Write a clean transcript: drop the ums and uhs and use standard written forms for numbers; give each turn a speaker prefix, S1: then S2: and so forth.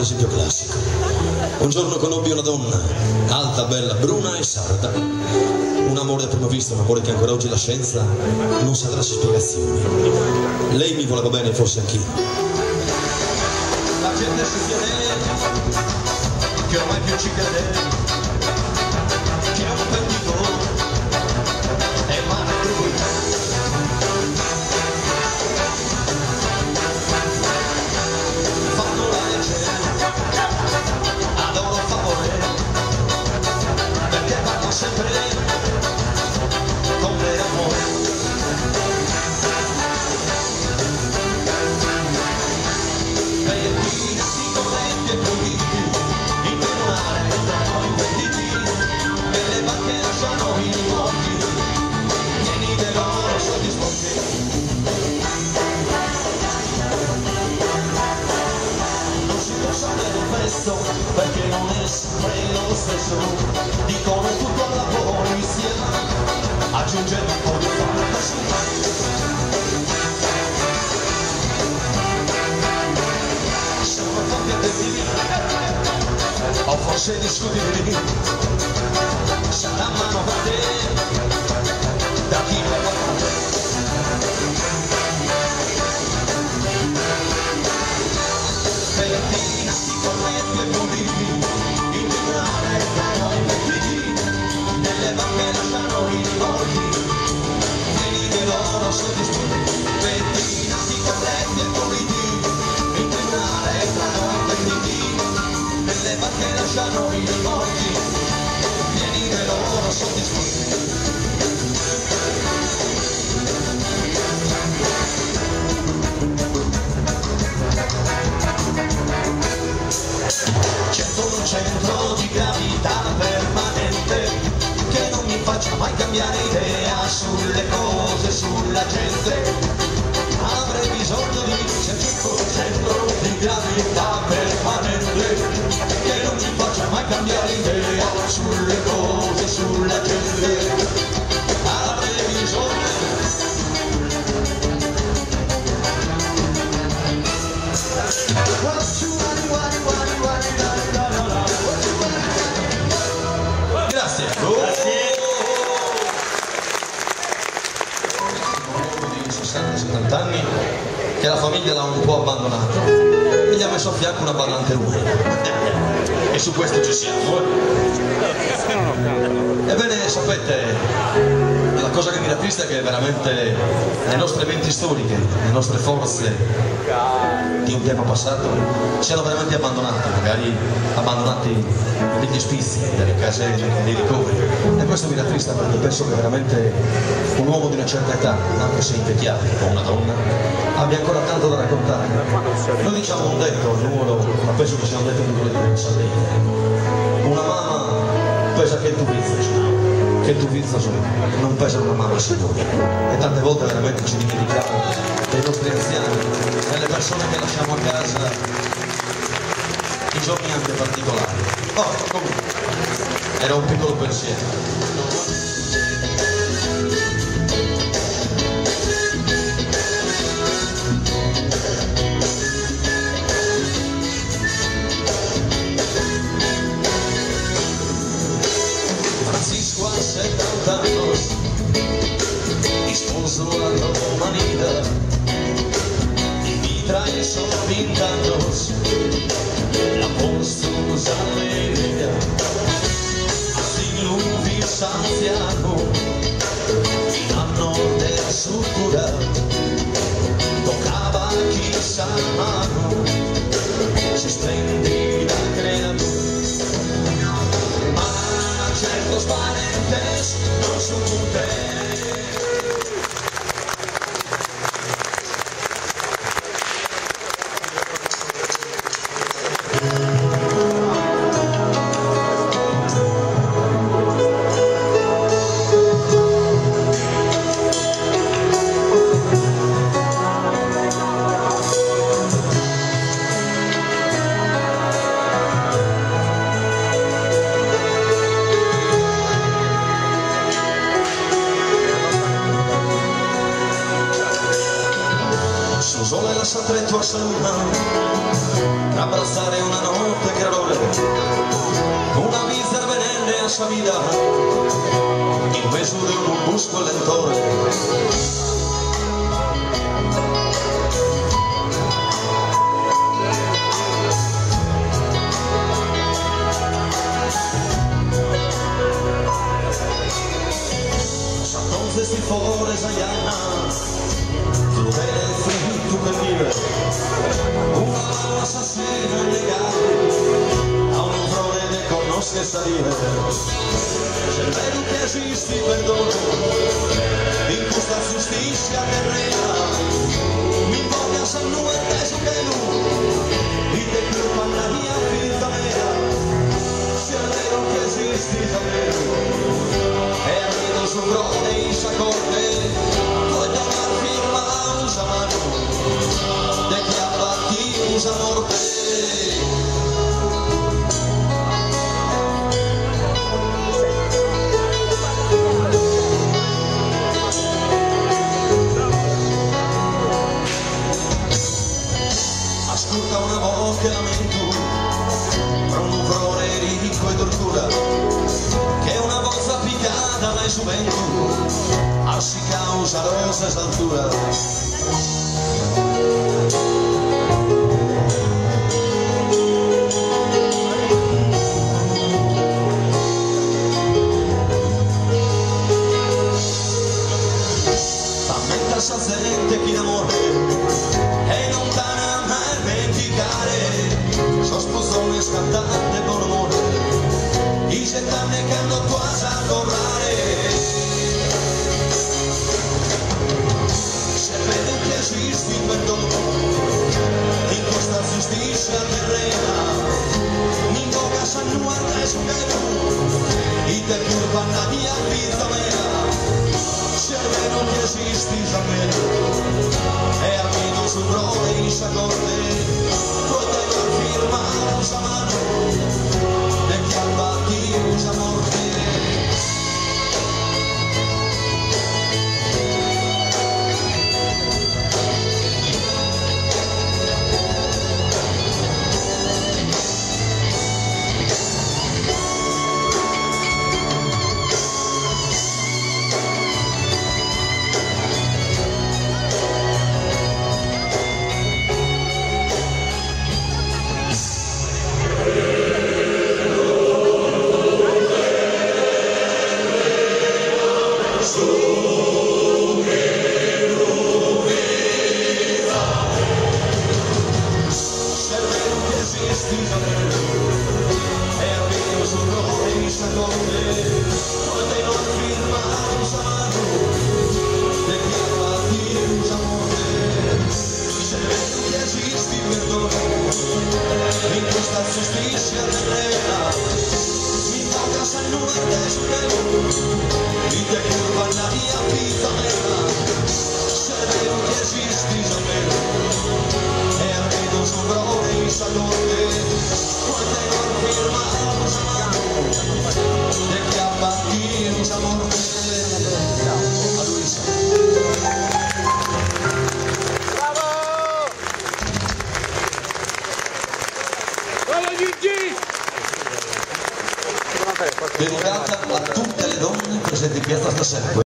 S1: esempio classico. Un giorno conobbi una donna, alta, bella, bruna e sarda. Un amore a prima vista, un amore che ancora oggi la scienza non sa darsi spiegazioni. Lei mi voleva bene, forse anch'io.
S2: La gente si chiede che ormai più ci crede che un pentito è male lui. Fanno la legge a loro favore perché vanno sempre con vero amore. Perché non è sempre lo stesso, dicono tutto alla polizia, aggiungendo un po' di fantasia. Sono pochi addetti, o forse discutibili, sarà manovrate da chi le guarda. Lasciano i morti, pieni di loro soddisfatti. Certo un centro di gravità permanente che non mi faccia mai cambiare idea sulle cose, sulla gente. Avrei bisogno di un centro di gravità permanente che non mi faccia mai cambiare idea sulle cose, sulla gente. Avrei bisogno. Grazie. Di 60-70 anni che la famiglia l'ha un po' abbandonato e gli ha messo a fianco una badante rumena. E su questo ci siamo. Ebbene, sapete, la cosa che mi rattrista è che veramente le nostre menti storiche, le nostre forze di un tempo passato siano veramente abbandonate, magari abbandonati negli ospizi, nelle case, nei ricoveri. E questo mi rattrista perché penso che veramente un uomo di una certa età, anche se invecchiato, o una donna, abbia ancora tanto da raccontare. Noi diciamo un detto al numero, ma penso che sia un detto di quelli della Sardegna. Una mamma pesa che il tuo vizzo non pesa una mamma, signori. E tante volte veramente ci dimentichiamo dei nostri anziani, delle persone che lasciamo a casa in giorni anche particolari. Oh, comunque, era un piccolo pensiero. Francisco a 70 años dispuso a Romanida y mi trae solo 20 años la postusa alegría así luvi Santiago fino a nord del Sucura tocaba quizá mano su splendida creatura. Certos parentes no supe. Sole la sa tretto a Saluna
S1: abbracciare una notte che errore, una vista venende a sua vida, in mezzo di un busco lentore. Questi flores allá, tú eres frito que vive, una mano assassina legale, a un flore ne conosce salire, cervello che esisti perdono, in questa giustizia terrena, mi voglio san nuerte su che lui, y te culpa la mia vita mera, cervello che esisti davvero, e arrivo su brode y corte, puoi dar firma usa mano, de que abbatti usa morte. Ascolta una voce lamento, fra un frone ricco e tortura, che una volta piccata mai su vento, si causa rosa saltura. Lamenta sa gente chi d'amore e lontana mai dimenticare, so spuzone scattante con amore, dice tanne che hanno quasi a cobrare. Esisti perdono in questa giustizia terrena, mi invoca san nuarte su che tu, y te curva la mia vita mera, cervello che esisti davvero, e almeno sul rode in sa corte, puoi tenere firma usa mano, e che abbatti usa morte. In questa giustizia terrena, mi tocca san nuerte su che mi te curva la mia vita mera, cervello che esisti davvero, e arrivo su brode in sa corte, puoi tenere firma usa mano, e che abbatti usa morte. A Luisa. Dedicata a tutte le donne presenti in piazza stasera.